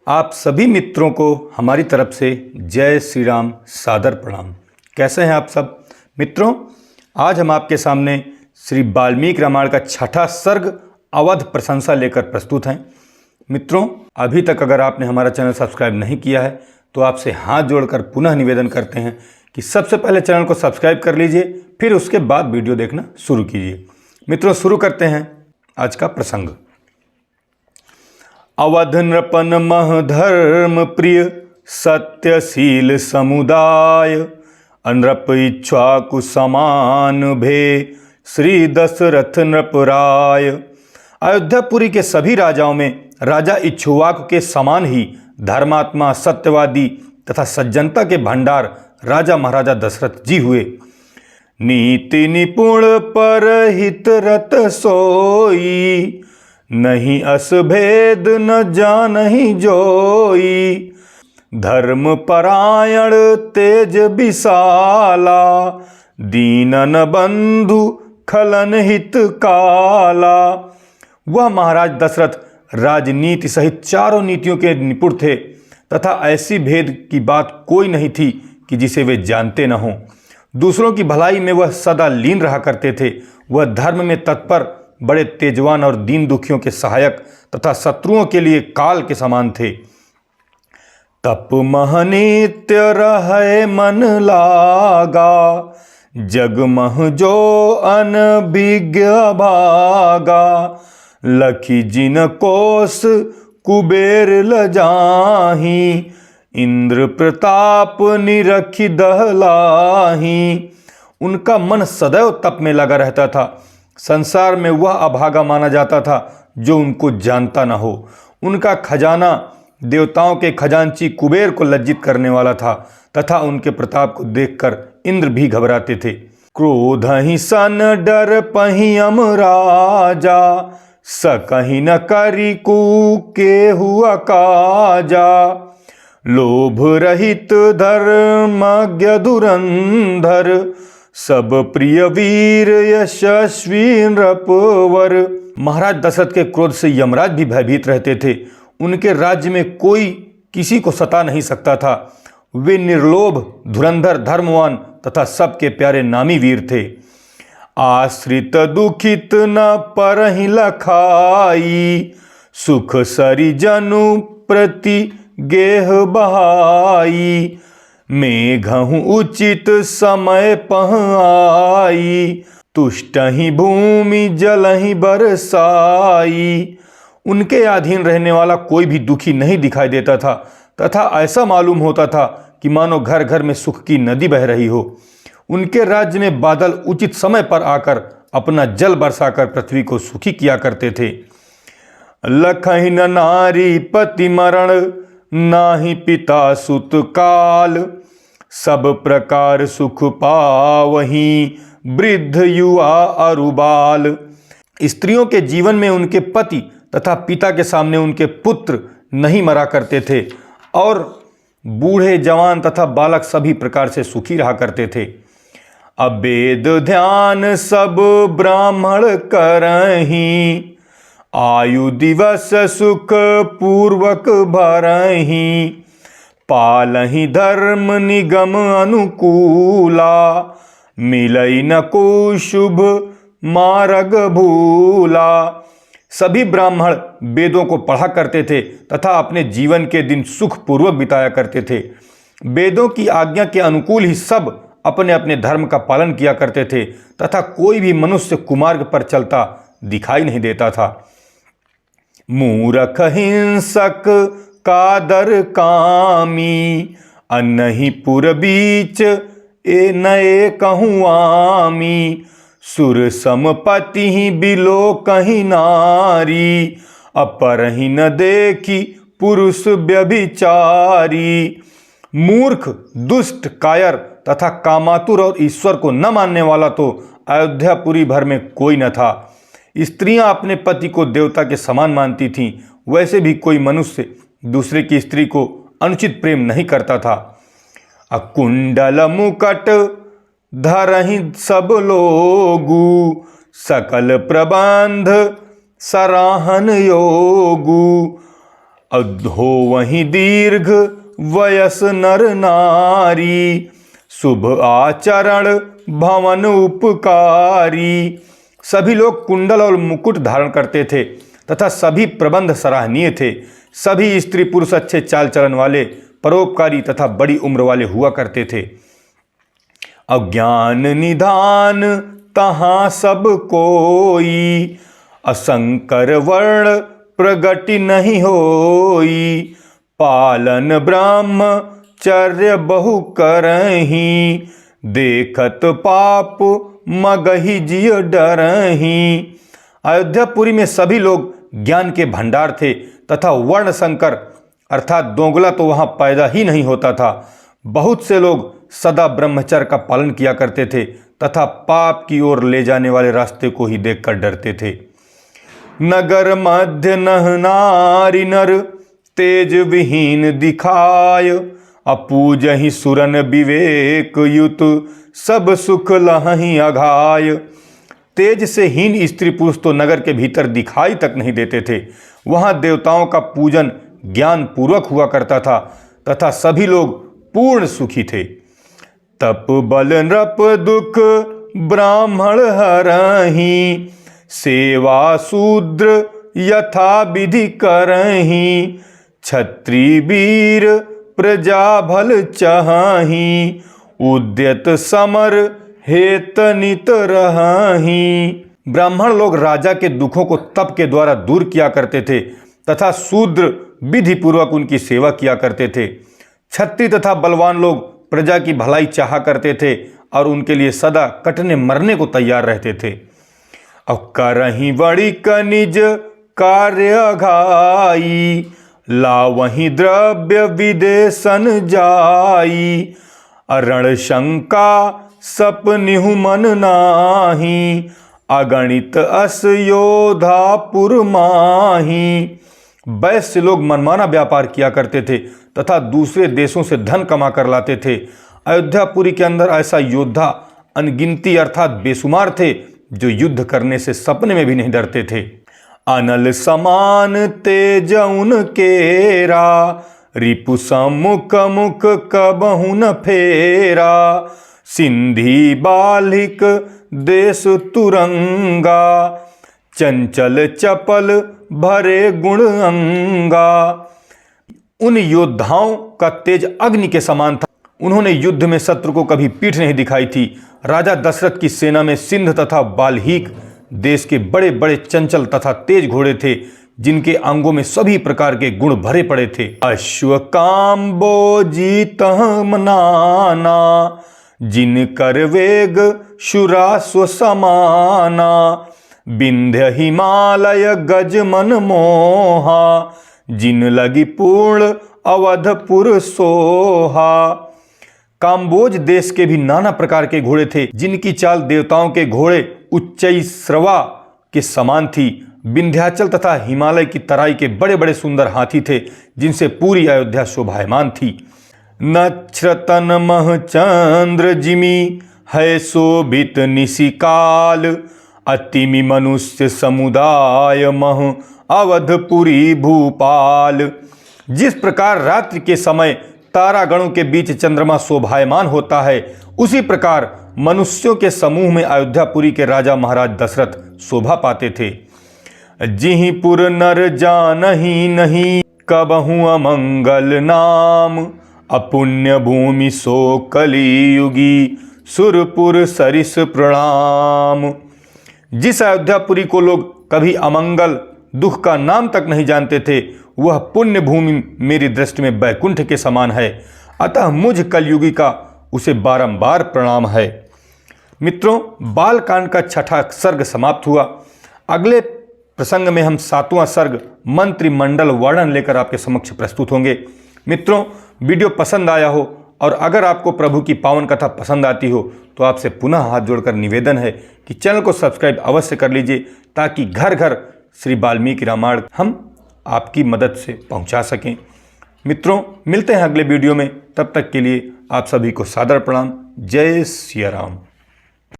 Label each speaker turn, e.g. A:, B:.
A: आप सभी मित्रों को हमारी तरफ से जय श्री राम सादर प्रणाम। कैसे हैं आप सब मित्रों? आज हम आपके सामने श्री वाल्मीकि रामायण का छठा सर्ग अवध प्रशंसा लेकर प्रस्तुत हैं। मित्रों, अभी तक अगर आपने हमारा चैनल सब्सक्राइब नहीं किया है तो आपसे हाथ जोड़कर पुनः निवेदन करते हैं कि सबसे पहले चैनल को सब्सक्राइब कर लीजिए, फिर उसके बाद वीडियो देखना शुरू कीजिए। मित्रों, शुरू करते हैं आज का प्रसंग। अवध नृपन मह धर्म प्रिय सत्यशील समुदाय, नृप इक्ष्वाकु समान भे श्री दशरथ नृपराय। अयोध्यापुरी के सभी राजाओं में राजा इक्ष्वाकु के समान ही धर्मात्मा, सत्यवादी तथा सज्जनता के भंडार राजा महाराजा दशरथ जी हुए। नीति निपुण परहित रत सोई, नहीं अस भेद न जानहि जोई। धर्म परायण तेज विशाला, दीनन बंधु खलन हित काला। वह महाराज दशरथ राजनीति सहित चारों नीतियों के निपुण थे तथा ऐसी भेद की बात कोई नहीं थी कि जिसे वे जानते न हों। दूसरों की भलाई में वह सदा लीन रहा करते थे। वह धर्म में तत्पर, बड़े तेजवान और दीन दुखियों के सहायक तथा शत्रुओं के लिए काल के समान थे। तप महनित्य रहे मन लागा, जग मह जो अनभिज्ञ भागा। लखी जिन कोस कुबेर लजाही, इंद्र प्रताप निरखी दहलाही। उनका मन सदैव तप में लगा रहता था। संसार में वह अभागा माना जाता था जो उनको जानता न हो। उनका खजाना देवताओं के खजांची कुबेर को लज्जित करने वाला था तथा उनके प्रताप को देखकर इंद्र भी घबराते थे। क्रोध ही सन डर पहियम राजा, सकहि न करी कू के हुआ काजा। लोभ रहित धर्मज्ञ धुरंधर, सब प्रिय वीर यशस्वी नृपवर। महाराज दशरथ के क्रोध से यमराज भी भयभीत रहते थे। उनके राज्य में कोई किसी को सता नहीं सकता था। वे निर्लोभ, धुरंधर, धर्मवान तथा सबके प्यारे नामी वीर थे। आश्रित दुखित न परहि लखाई, सुख सरि जनु प्रति गेह बहाई। मेघहु उचित समय पहाई, तुष्टहि भूमि जलहि बरसाई। उनके अधीन रहने वाला कोई भी दुखी नहीं दिखाई देता था तथा ऐसा मालूम होता था कि मानो घर घर में सुख की नदी बह रही हो। उनके राज्य में बादल उचित समय पर आकर अपना जल बरसाकर पृथ्वी को सुखी किया करते थे। लखहि न नारी पति मरण, नाही पिता सुत काल। सब प्रकार सुख पावहीं, वृद्ध युवा अरुबाल। स्त्रियों के जीवन में उनके पति तथा पिता के सामने उनके पुत्र नहीं मरा करते थे और बूढ़े, जवान तथा बालक सभी प्रकार से सुखी रहा करते थे। अवेद ध्यान सब ब्राह्मण करहीं, आयु दिवस सुख पूर्वक भरहीं। पालहि धर्म निगम अनुकूला, मिलई न को शुभ मार्ग भूला। सभी ब्राह्मण वेदों को पढ़ा करते थे तथा अपने जीवन के दिन सुख पूर्वक बिताया करते थे। वेदों की आज्ञा के अनुकूल ही सब अपने अपने धर्म का पालन किया करते थे तथा कोई भी मनुष्य कुमार्ग पर चलता दिखाई नहीं देता था। मूरख हिंसक कादर कामी, अनहि पुर बीच ए नए कहूँ आमी। सुर समपति ही बिलो कहीं नारी, अपरहि न देखी पुरुष व्यभिचारी। मूर्ख, दुष्ट, कायर तथा कामातुर और ईश्वर को न मानने वाला तो अयोध्यापुरी भर में कोई न था। स्त्रियां अपने पति को देवता के समान मानती थीं। वैसे भी कोई मनुष्य दूसरे की स्त्री को अनुचित प्रेम नहीं करता था। अकुंडल मुकट धरहि सब लोगु, सकल प्रबंध सराहन योगु। हो वहीं दीर्घ वयस नर नारी, शुभ आचरण भवन उपकारी। सभी लोग कुंडल और मुकुट धारण करते थे तथा सभी प्रबंध सराहनीय थे। सभी स्त्री पुरुष अच्छे चाल चलन वाले, परोपकारी तथा बड़ी उम्र वाले हुआ करते थे। अज्ञान निधान तहाँ सब कोई, असंकर वर्ण प्रगति नहीं होई। पालन ब्रह्मचर्य बहु करहीं, देखत पाप मगही जिय डरहीं। अयोध्यापुरी में सभी लोग ज्ञान के भंडार थे तथा वर्ण संकर अर्थात दोगला तो वहाँ पैदा ही नहीं होता था। बहुत से लोग सदा ब्रह्मचर्य का पालन किया करते थे तथा पाप की ओर ले जाने वाले रास्ते को ही देखकर डरते थे। नगर मध्य नह नारी नर, तेज विहीन दिखाय। अपूजहि सुरन विवेक युत, सब सुख लहहि अघाय। तेज से हीन स्त्री पुरुष तो नगर के भीतर दिखाई तक नहीं देते थे। वहाँ देवताओं का पूजन ज्ञान पूर्वक हुआ करता था तथा सभी लोग पूर्ण सुखी थे। तप बल नृप दुख ब्राह्मण हरहीं, सेवा शूद्र यथा विधि करहीं। क्षत्रिय वीर प्रजा भल चाहीं, उद्यत समर हेत नित रहहीं। ब्राह्मण लोग राजा के दुखों को तप के द्वारा दूर किया करते थे तथा शूद्र विधि पूर्वक उनकी सेवा किया करते थे। क्षत्रिय तथा बलवान लोग प्रजा की भलाई चाहा करते थे और उनके लिए सदा कटने मरने को तैयार रहते थे। अब करहीं बड़ी कनिज कार्य अघाई, लावहीं द्रव्य विदेशन जाई। अरण शंका सपनिहु मन नाही, अगणित अस योधा पुरमाही। वैश्य लोग मनमाना व्यापार किया करते थे तथा दूसरे देशों से धन कमा कर लाते थे। अयोध्यापुरी के अंदर ऐसा योद्धा अनगिनती अर्थात बेशुमार थे जो युद्ध करने से सपने में भी नहीं डरते थे। अनल समान तेज उनकेरा, रिपु सम्मुख मुख कबहु न फेरा। सिंधी बालिक देश तुरंगा, चंचल चपल भरे गुण अंगा। उन योद्धाओं का तेज अग्नि के समान था। उन्होंने युद्ध में शत्रु को कभी पीठ नहीं दिखाई थी। राजा दशरथ की सेना में सिंध तथा बाल्हीक देश के बड़े बड़े चंचल तथा तेज घोड़े थे जिनके अंगों में सभी प्रकार के गुण भरे पड़े थे। अश्व काम्बोजी तहमनाना, जिन कर वेग शुरास्व समाना। विंध्य हिमालय गज मन मोहा, जिन लगी पूर्ण अवधपुर सोहा। काम्बोज देश के भी नाना प्रकार के घोड़े थे जिनकी चाल देवताओं के घोड़े उच्चैश्रवा के समान थी। विंध्याचल तथा हिमालय की तराई के बड़े बड़े सुंदर हाथी थे जिनसे पूरी अयोध्या शोभायमान थी। नक्षत्रन मह चंद्र जिमी, है शोभित निशिकाल। अतिमि मनुष्य समुदाय मह, अवधपुरी भूपाल। जिस प्रकार रात्रि के समय तारागणों के बीच चंद्रमा शोभायमान होता है, उसी प्रकार मनुष्यों के समूह में अयोध्यापुरी के राजा महाराज दशरथ शोभा पाते थे। जिहिपुर नर जानहि नहीं, कबहु अमंगल नाम। अपुण्य भूमि सो कलियुगी, सुरपुर सरिस प्रणाम। जिस अयोध्यापुरी को लोग कभी अमंगल दुख का नाम तक नहीं जानते थे, वह पुण्य भूमि मेरी दृष्टि में बैकुंठ के समान है। अतः मुझ कलयुगी का उसे बारंबार प्रणाम है। मित्रों, बालकांड का छठा सर्ग समाप्त हुआ। अगले प्रसंग में हम 7वां सर्ग मंत्रिमंडल वर्णन लेकर आपके समक्ष प्रस्तुत होंगे। मित्रों, वीडियो पसंद आया हो और अगर आपको प्रभु की पावन कथा पसंद आती हो तो आपसे पुनः हाथ जोड़कर निवेदन है कि चैनल को सब्सक्राइब अवश्य कर लीजिए ताकि घर घर श्री वाल्मीकि रामायण हम आपकी मदद से पहुंचा सकें। मित्रों, मिलते हैं अगले वीडियो में। तब तक के लिए आप सभी को सादर प्रणाम। जय सिया राम।